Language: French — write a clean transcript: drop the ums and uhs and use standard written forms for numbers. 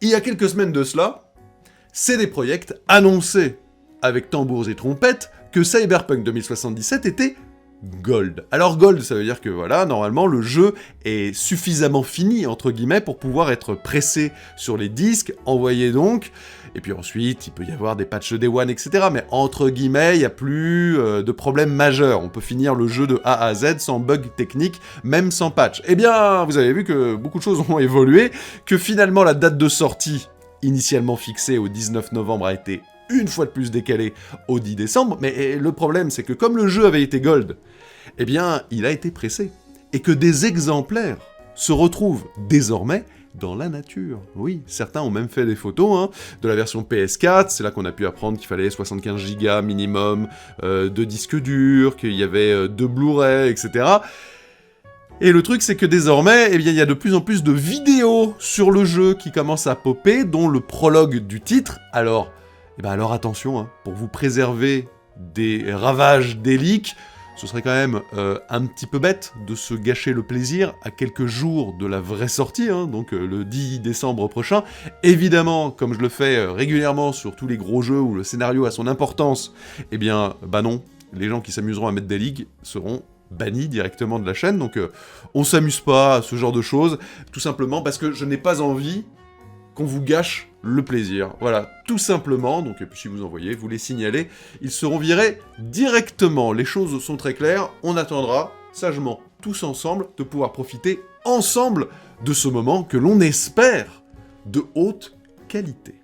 Il y a quelques semaines de cela, CD Projekt annonçait, avec tambours et trompettes, que Cyberpunk 2077 était Gold. Alors Gold, ça veut dire que voilà, normalement le jeu est suffisamment fini, entre guillemets, pour pouvoir être pressé sur les disques, envoyé donc, et puis ensuite il peut y avoir des patchs Day One, etc. Mais entre guillemets, il n'y a plus de problème majeur. On peut finir le jeu de A à Z sans bug technique, même sans patch. Eh bien, vous avez vu que beaucoup de choses ont évolué, que finalement la date de sortie, initialement fixée au 19 novembre, a été une fois de plus décalée au 10 décembre, mais le problème c'est que comme le jeu avait été Gold, eh bien, il a été pressé. Et que des exemplaires se retrouvent désormais dans la nature. Oui, certains ont même fait des photos de la version PS4, c'est là qu'on a pu apprendre qu'il fallait 75 Go minimum de disque dur, qu'il y avait 2 Blu-ray, etc. Et le truc, c'est que désormais, eh bien, il y a de plus en plus de vidéos sur le jeu qui commencent à popper, dont le prologue du titre. Alors attention, pour vous préserver des ravages des leaks, ce serait quand même un petit peu bête de se gâcher le plaisir à quelques jours de la vraie sortie, donc le 10 décembre prochain. Évidemment, comme je le fais régulièrement sur tous les gros jeux où le scénario a son importance, eh bien, non, les gens qui s'amuseront à mettre des leaks seront bannis directement de la chaîne, donc on s'amuse pas à ce genre de choses, tout simplement parce que je n'ai pas envie qu'on vous gâche le plaisir. Voilà, tout simplement. Donc, et puis si vous en voyez, vous les signalez, ils seront virés directement. Les choses sont très claires, on attendra sagement, tous ensemble, de pouvoir profiter ensemble de ce moment que l'on espère de haute qualité.